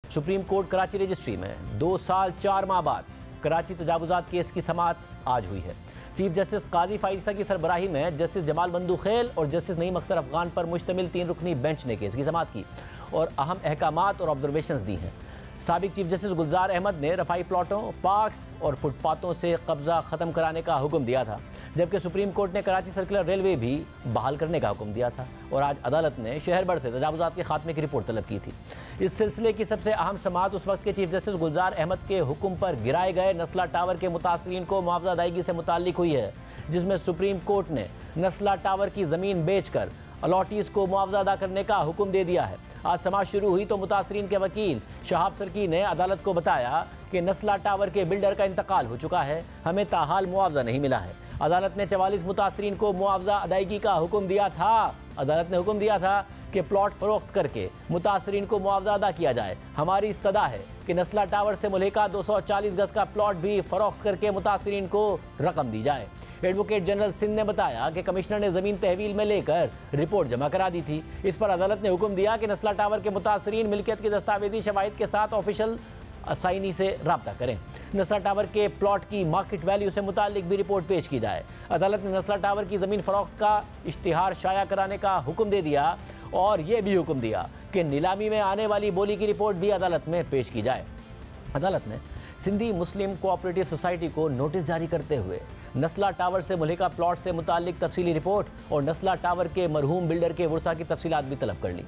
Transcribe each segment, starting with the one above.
Supreme court Karachi registry में 2 साल 4 माह बाद कराची तजावुजात केस की समाअत आज हुई है। चीफ जस्टिस काजी फाइजा की सरबराही में जस्टिस जमाल बंदूखेल और जस्टिस नईम अख्तर अफगान पर मुश्तमिल 3 रुकनी बेंच ने केस की समाअत की और अहम अहकामात और ऑब्जर्वेशंस दी हैं। साबिक चीफ जस्टिस गुलजार अहमद ने रफाई प्लाटों, पार्क्स और फुटपाथों से कब्जा ख़त्म कराने का हुक्म दिया था, जबकि सुप्रीम कोर्ट ने कराची सर्कुलर रेलवे भी बहाल करने का हुक्म दिया था और आज अदालत ने शहर भर से तजावुजात के खात्मे की रिपोर्ट तलब की थी। इस सिलसिले की सबसे अहम समाअत उस वक्त के चीफ जस्टिस गुलजार अहमद के हुक्म पर गिराए गए नस्ला टावर के मुतासरीन को मुआवजा अदायगी से मुताल्लिक हुई है, जिसमें सुप्रीम कोर्ट ने नस्ला टावर की ज़मीन बेचकर अलॉटीज़ को मुआवजा अदा करने का हुक्म दे दिया है। आज समाअत शुरू हुई तो मुतासरीन के वकील शहाब सरकी ने अदालत को बताया कि नस्ला टावर के बिल्डर का इंतकाल हो चुका है, हमें ताहाल मुआवजा नहीं मिला है। अदालत ने 44 मुतासरीन को मुआवजा अदायगी का हुक्म दिया था। अदालत ने हुक्म दिया था कि प्लॉट फरोख्त करके मुतासरीन को मुआवजा अदा किया जाए। हमारी इस्तदा है कि नस्ला टावर से मुल्हिका 240 गज का प्लॉट भी फरोख्त करके मुतासरीन को रकम दी जाए। एडवोकेट जनरल सिंध ने बताया कि कमिश्नर ने ज़मीन तहवील में लेकर रिपोर्ट जमा करा दी थी। इस पर अदालत ने हुक्म दिया कि नस्ला टावर के मुतासरीन मिल्कियत की दस्तावेजी शवाहिद के साथ ऑफिशियल असाइनी से रब्ता करें। नस्ला टावर के प्लॉट की मार्केट वैल्यू से मुतालिक भी रिपोर्ट पेश की जाए। अदालत ने नस्ला टावर की ज़मीन फरोख्त का इश्तिहार शाया कराने का हुक्म दे दिया और ये भी हुक्म दिया कि नीलामी में आने वाली बोली की रिपोर्ट भी अदालत में पेश की जाए। अदालत ने सिंधी मुस्लिम कोऑपरेटिव सोसाइटी को नोटिस जारी करते हुए नस्ला टावर से मुल्हिका प्लॉट से मुतालिक तफसीली रिपोर्ट और नस्ला टावर के मरहूम बिल्डर के वर्सा की तफसीलात भी तलब कर ली।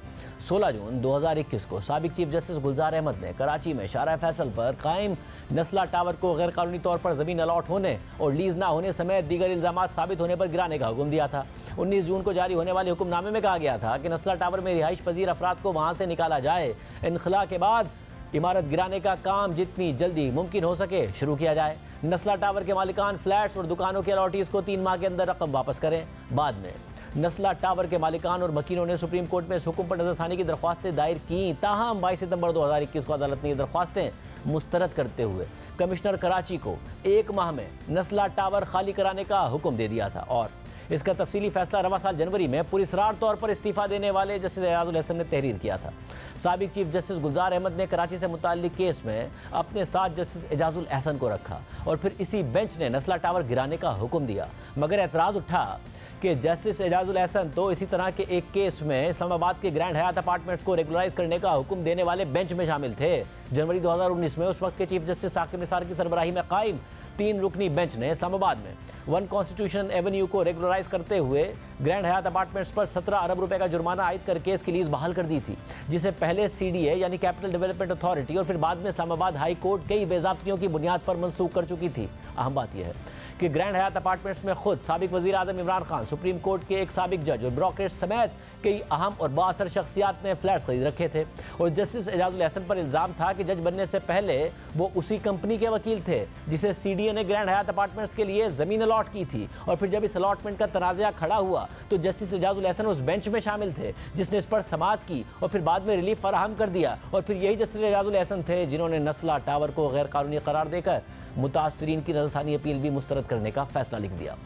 16 जून 2021 को साबिक चीफ जस्टिस गुलजार अहमद ने कराची में शारा फैसल पर कायम नस्ला टावर को गैर कानूनी तौर पर ज़मीन अलॉट होने और लीज ना होने समेत दीगर इल्ज़ामात साबित होने पर गिराने का हुक्म दिया था। 19 जून को जारी होने वाले हुक्मनामे में कहा गया था कि नस्ला टावर में रिहाइश पजीर अफराद को वहाँ से निकाला जाए। इनखला के बाद इमारत गिराने का काम जितनी जल्दी मुमकिन हो सके शुरू किया जाए। नस्ला टावर के मालिकान फ्लैट्स और दुकानों के अलॉटीज़ को 3 माह के अंदर रकम वापस करें। बाद में नस्ला टावर के मालिकान और वकीलों ने सुप्रीम कोर्ट में इस हुक्म पर नजरसानी की दरख्वास्तें दायर की। ताहम 22 सितंबर 2021 को अदालत ने ये दरख्वास्तें मुस्तरद करते हुए कमिश्नर कराची को 1 माह में नस्ला टावर खाली कराने का हुक्म दे दिया था और इसका तफसीली फैसला रवा साल जनवरी में पुरस्रार तौर पर इस्तीफा देने वाले जस्टिस एजाजुल हसन ने तहरीर किया था। साबिक चीफ जस्टिस गुलजार अहमद ने कराची से मुताल्लिक केस में अपने साथ जस्टिस एजाजुल हसन को रखा और फिर इसी बेंच ने नस्ला टावर गिराने का हुक्म दिया, मगर एतराज़ उठा कि जस्टिस एजाजुल हसन तो इसी तरह के एक केस में इस्लामाबाद के ग्रैंड हयात अपार्टमेंट्स को रेगुलराइज करने का हुक्म देने वाले बेंच में शामिल थे। जनवरी 2019 में उस वक्त के चीफ जस्टिस साकिब निसार की सरबराही में कायम 3 रुकनी बेंच ने इस्लामाबाद में 1 कॉन्स्टिट्यूशन एवेन्यू को रेगुलराइज करते हुए ग्रैंड हयात अपार्टमेंट्स पर 17 अरब रुपए का जुर्माना आयद करके इसकी लीज बहाल कर दी थी, जिसे पहले CDA यानी कैपिटल डेवलपमेंट अथॉरिटी और फिर बाद में इस्लामाबाद हाई कोर्ट कई बेज़ाब्तियों की बुनियाद पर मनसूख कर चुकी थी। अहम बात यह है कि ग्रैंड हयात अपार्टमेंट्स में खुद साबिक वज़ीर आज़म इमरान खान, सुप्रीम कोर्ट के एक साबिक जज और ब्यूरोक्रेट समेत कई अहम और बाअसर शख्सियात ने फ्लैट्स खरीद रखे थे और जस्टिस एजाजुल हसन पर इल्ज़ाम था कि जज बनने से पहले वो उसी कंपनी के वकील थे जिसे CDA ने ग्रैंड हयात अपार्टमेंट्स के लिए ज़मीन अलॉट की थी और फिर जब इस अलॉटमेंट का तनाज़ा खड़ा हुआ तो जस्टिस एजाजुल हसन उस बेंच में शामिल थे जिसने इस पर समाअत की और फिर बाद में रिलीफ फराहम कर दिया और फिर यही जस्टिस एजाजुल हसन थे जिन्होंने नस्ला टावर को गैर कानूनी करार देकर मुतासरीन की नजरसानी अपील भी मुस्तरद करने का फैसला लिख दिया।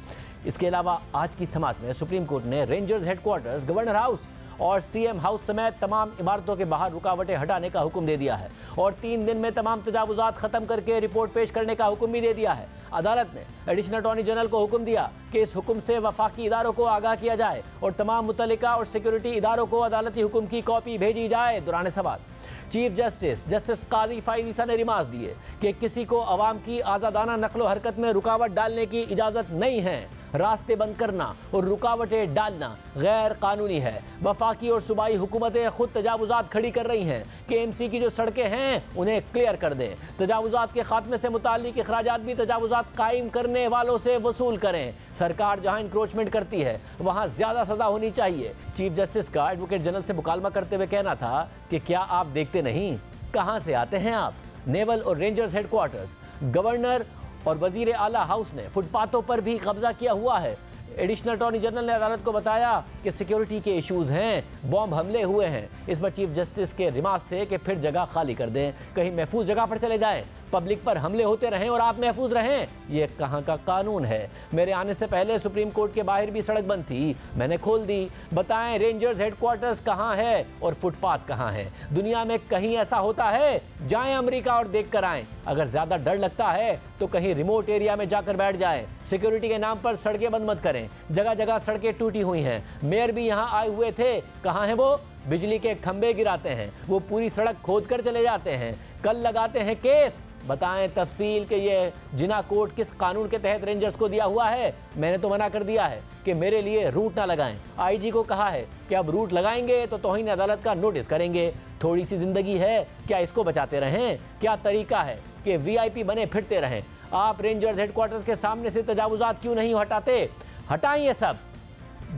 इसके अलावा आज की समाअत में सुप्रीम कोर्ट ने रेंजर्स हेडक्वार्टर्स, गवर्नर हाउस और CM हाउस समेत तमाम इमारतों के बाहर रुकावटें हटाने का हुक्म दे दिया है और 3 दिन में तमाम तजावुजात खत्म करके रिपोर्ट पेश करने का हुक्म भी दे दिया है। अदालत ने एडिशनल अटॉर्नी जनरल को हुक्म दिया कि इस हुक्म से वफाकी इदारों को आगाह किया जाए और तमाम मुतल्लिका और सिक्योरिटी इदारों को अदालती हुक्म की कॉपी भेजी जाए। दौरान सवाल चीफ जस्टिस काजी फाइजा ने रिमार्क दिए कि किसी को अवाम की आज़ादाना नकलो हरकत में रुकावट डालने की इजाज़त नहीं है। रास्ते बंद करना और रुकावटें डालना गैर कानूनी है। वफाकी और सूबाई हुकूमतें खुद तजावुजात खड़ी कर रही हैं कि KMC की जो सड़कें हैं उन्हें क्लियर कर दें। तजावुजात के खात्मे से मुताल्लिक अखराजात भी तजावुजात कायम करने वालों से वसूल करें। सरकार जहां इंक्रोचमेंट करती है वहां ज़्यादा सज़ा होनी चाहिए। चीफ जस्टिस का एडवोकेट जनरल से मुकालमा करते हुए कहना था कि क्या आप देखते नहीं, कहां से आते हैं आप। नेवल और रेंजर्स हेडक्वार्टर्स, गवर्नर और वजीर आला हाउस ने फुटपाथों पर भी कब्जा किया हुआ है। एडिशनल अटॉर्नी जनरल ने अदालत को बताया कि सिक्योरिटी के इश्यूज हैं, बॉम्ब हमले हुए हैं। इस पर चीफ जस्टिस के रिमार्क्स थे कि फिर जगह खाली कर दें, कहीं महफूज जगह पर चले जाएं। पब्लिक पर हमले होते रहें और आप महफूज रहें, ये कहाँ का कानून है? मेरे आने से पहले सुप्रीम कोर्ट के बाहर भी सड़क बंद थी, मैंने खोल दी। बताएं रेंजर्स हेडक्वार्टर्स कहाँ है और फुटपाथ कहाँ है? दुनिया में कहीं ऐसा होता है? जाएं अमेरिका और देख कर आएं। अगर ज्यादा डर लगता है तो कहीं रिमोट एरिया में जाकर बैठ जाएं। सिक्योरिटी के नाम पर सड़कें बंद मत करें, जगह जगह सड़कें टूटी हुई हैं। मेयर भी यहाँ आए हुए थे, कहाँ है वो? बिजली के खंभे गिराते हैं, वो पूरी सड़क खोद कर चले जाते हैं, कल लगाते हैं केस। बताएं तफसील के ये जिना कोड किस कानून के तहत रेंजर्स को दिया हुआ है? मैंने तो मना कर दिया है कि मेरे लिए रूट ना लगाएं। आईजी को कहा है कि अब रूट लगाएंगे तो तौहीन अदालत का नोटिस करेंगे। थोड़ी सी जिंदगी है, क्या इसको बचाते रहें? क्या तरीका है कि वीआईपी बने फिरते रहें? आप रेंजर्स हेडक्वार्टर्स के सामने से तजावुजात क्यों नहीं हटाते? हटाएं ये सब।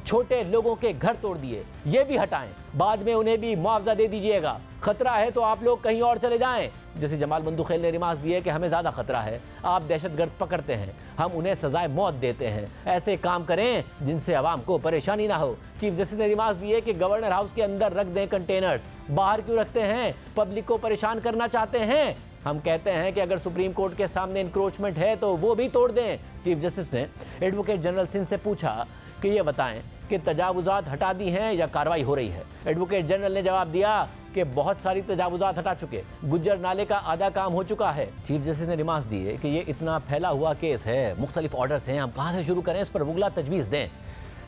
छोटे लोगों के घर तोड़ दिए, ये भी हटाएं, बाद में उन्हें भी मुआवजा दे दीजिएगा। खतरा है तो आप लोग कहीं और चले जाएं। जैसे जमाल बंदूखेल ने रिमार्क दिए कि हमें ज़्यादा खतरा है, आप दहशतगर्द पकड़ते हैं, हम उन्हें सजाए मौत देते हैं। ऐसे काम करें जिनसे आवाम को परेशानी ना हो। चीफ जस्टिस ने रिमार्क दिए कि गवर्नर हाउस के अंदर रख दें कंटेनर्स, बाहर क्यों रखते हैं? पब्लिक को परेशान करना चाहते हैं? हम कहते हैं कि अगर सुप्रीम कोर्ट के सामने इंक्रोचमेंट है तो वो भी तोड़ दें। चीफ जस्टिस ने एडवोकेट जनरल सिंध से पूछा कि ये बताएं कि तजावुजात हटा दी हैं या कार्रवाई हो रही है? एडवोकेट जनरल ने जवाब दिया कि बहुत सारी तजावुजात हटा चुके, गुज्जर नाले का आधा काम हो चुका है। चीफ जस्टिस ने रिमार्क दिए कि ये इतना फैला हुआ केस है, मुख्तलिफ ऑर्डर्स हैं, हम कहाँ से शुरू करें? इस पर मुगला तजवीज़ दें।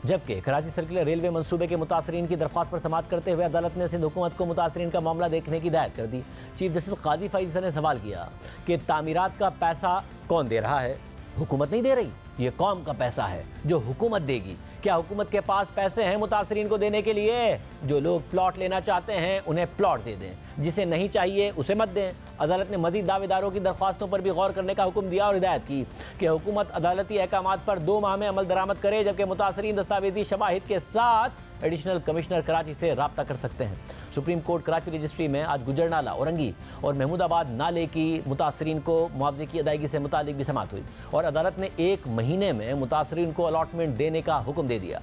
जबकि कराची सर्कुलर रेलवे मंसूबे के मुतासरीन की दरख्वास्त पर समाअत करते हुए अदालत ने सिंध हुकूमत को मुतासरीन का मामला देखने की हिदायत कर दी। चीफ जस्टिस काजी फैज़ ने सवाल किया कि तामीरात का पैसा कौन दे रहा है? हुकूमत नहीं दे रही, ये कौम का पैसा है जो हुकूमत देगी। क्या हुकूमत के पास पैसे हैं मुतासरीन को देने के लिए? जो लोग प्लॉट लेना चाहते हैं उन्हें प्लॉट दे दें, जिसे नहीं चाहिए उसे मत दें। अदालत ने मजीद दावेदारों की दरख्वास्तों पर भी गौर करने का हुक्म दिया और हिदायत की कि हुकूमत अदालती अहकामात पर 2 माह में अमल दरामद करे, जबकि मुतासरीन दस्तावेजी शवाहिद के साथ एडिशनल कमिश्नर कराची से रब्ता कर सकते हैं। सुप्रीम कोर्ट कराची रजिस्ट्री में आज गुजर नाला, औरंगी और महमूदाबाद नाले की मुतासरीन को मुआवजे की अदायगी से मुतालिक भी समाअत हुई और अदालत ने 1 महीने में मुतासरीन को अलॉटमेंट देने का हुक्म दे दिया।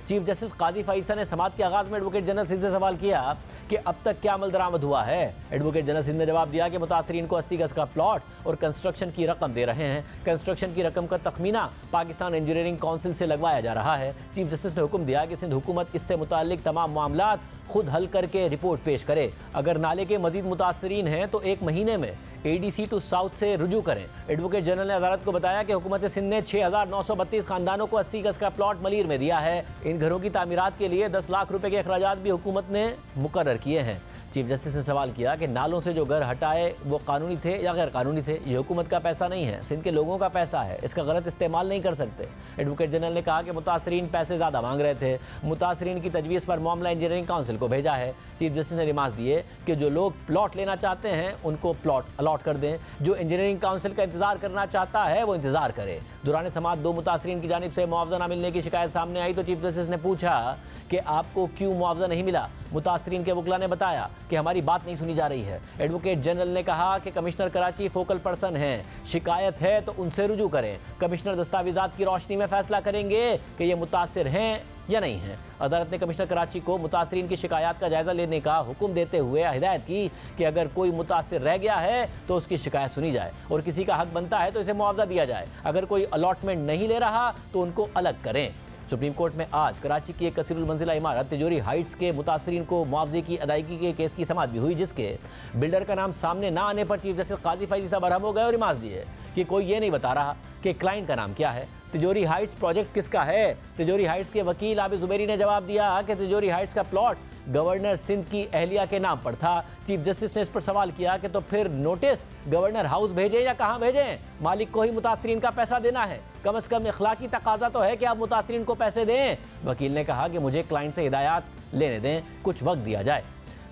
चीफ जस्टिस काजी फैज़ ने समाअत के आगाज़ में एडवोकेट जनरल सिंध से सवाल किया कि अब तक क्या अमल दरामद हुआ है? एडवोकेट जनरल सिंध ने जवाब दिया कि मुतासरीन को 80 गज का प्लॉट और कंस्ट्रक्शन की रकम दे रहे हैं। कंस्ट्रक्शन की रकम का तखमीना पाकिस्तान इंजीनियरिंग काउंसिल से लगवाया जा रहा है। चीफ जस्टिस ने हुक्म दिया कि सिंध हुकूमत इससे मुताल्लिक तमाम मामलात खुद हल करके रिपोर्ट पेश करे। अगर नाले के मजीद मुतासरीन हैं तो 1 महीने में ADC टू साउथ से रुजू करें। एडवोकेट जनरल ने अदालत को बताया कि हुकूमत सिंध ने 6932 खानदानों को 80 गज का प्लॉट मलीर में दिया है। इन घरों की तामीरात के लिए 10 लाख रुपए के अखराजात भी हुकूमत ने मुकर्रर किए हैं। चीफ जस्टिस ने सवाल किया कि नालों से जो घर हटाए वो कानूनी थे या गैर कानूनी थे? ये हुकूमत का पैसा नहीं है, सिंध के लोगों का पैसा है, इसका गलत इस्तेमाल नहीं कर सकते। एडवोकेट जनरल ने कहा कि मुतासरीन पैसे ज़्यादा मांग रहे थे, मुतासरीन की तजवीज़ पर मामला इंजीनियरिंग काउंसिल को भेजा है। चीफ जस्टिस ने रिमार्क दिए कि जो लोग प्लॉट लेना चाहते हैं उनको प्लॉट अलॉट कर दें, जो इंजीनियरिंग काउंसिल का इंतजार करना चाहता है वो इंतजार करे। दौरान समाअत 2 मुतासरीन की जानिब से मुआवजा न मिलने की शिकायत सामने आई तो चीफ जस्टिस ने पूछा कि आपको क्यों मुआवजा नहीं मिला? मुतासरीन के वकला ने बताया कि हमारी बात नहीं सुनी जा रही है। एडवोकेट जनरल ने कहा कि कमिश्नर कराची फोकल पर्सन हैं, शिकायत है तो उनसे रुजू करें। कमिश्नर दस्तावेजात की रोशनी में फैसला करेंगे कि ये मुतासिर हैं या नहीं है। अदालत ने कमिश्नर कराची को मुतासरीन की शिकायत का जायजा लेने का हुक्म देते हुए हिदायत की कि अगर कोई मुतासिर रह गया है तो उसकी शिकायत सुनी जाए और किसी का हक बनता है तो इसे मुआवजा दिया जाए। अगर कोई अलॉटमेंट नहीं ले रहा तो उनको अलग करें। सुप्रीम कोर्ट में आज कराची की एक कसीरुल मंजिला इमारत तिजोरी हाइट्स के मुतासरीन को मुआवजे की अदायगी के केस की समाअत भी हुई, जिसके बिल्डर का नाम सामने ना आने पर चीफ जस्टिस काजी फैज़ साहब बरहम हो गए और रिमार्क दिए कि कोई ये नहीं बता रहा कि क्लाइंट का नाम क्या है। तिजोरी हाइट्स प्रोजेक्ट किसका है? तिजोरी हाइट्स के वकील आबिद जुबैरी ने जवाब दिया कि तिजोरी हाइट्स का प्लॉट गवर्नर सिंध की अहलिया के नाम पर था। चीफ जस्टिस ने इस पर सवाल किया कि तो फिर नोटिस गवर्नर हाउस भेजें या कहां भेजें? मालिक को ही मुतासरीन का पैसा देना है, कम से कम इखलाकी तकाजा तो है कि आप मुतासरीन को पैसे दें। वकील ने कहा कि मुझे क्लाइंट से हिदायत लेने दें, कुछ वक्त दिया जाए।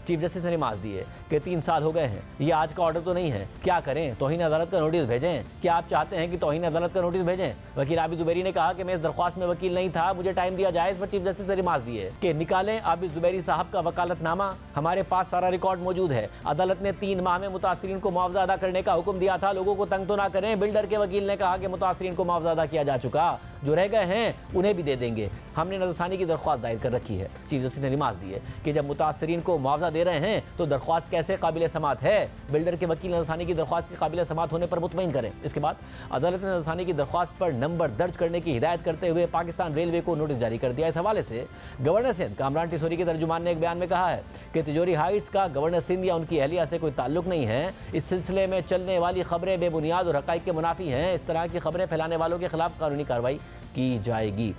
चीफ जस्टिस ने रिमार्क दिए कि 3 साल हो गए हैं, ये आज का ऑर्डर तो नहीं है, क्या करें? तौहीन अदालत का नोटिस भेजें? क्या आप चाहते हैं कि तौहीन अदालत का नोटिस भेजें? वकील आबिद जुबैरी ने कहा कि मैं इस दरख्वास्त में वकील नहीं था, मुझे टाइम दिया जाए। इस पर चीफ जस्टिस ने रिमार्क दिए कि निकालें आबिद जुबैरी साहब का वकालतनामा, हमारे पास सारा रिकॉर्ड मौजूद है। अदालत ने 3 माह में मुतासरीन को मुआवजा अदा करने का हुक्म दिया था, लोगों को तंग तो ना करें। बिल्डर के वकील ने कहा कि मुतासरीन को मुआवजा अदा किया जा चुका। जो रह गए हैं उन्हें भी दे देंगे। हमने नजरसानी की दरख्वास्त दायर कर रखी है। चीफ जस्टिस ने रिमार्क दी है कि जब मुतासरीन को मुआवजा दे रहे हैं तो दरख्वास्त कैसे काबिल समात है। बिल्डर के वकील नजरसानी की दरख्वास्त के काबिल समात होने पर मुतमईन करें। इसके बाद अदालत ने नजरसानी की दरख्वास्त पर नंबर दर्ज करने की हिदायत करते हुए पाकिस्तान रेलवे को नोटिस जारी कर दिया। इस हवाले से गवर्नर सिंध कामरान टिसोरी के तर्जुमान ने एक बयान में कहा है कि तिजोरी हाइट्स का गवर्नर सिंध या उनकी अहलिया से कोई ताल्लुक नहीं है। इस सिलसिले में चलने वाली खबरें बेबुनियाद और हकाइक के मुनाफी हैं। इस तरह की खबरें फैलाने वालों के खिलाफ कानूनी कार्रवाई की जाएगी।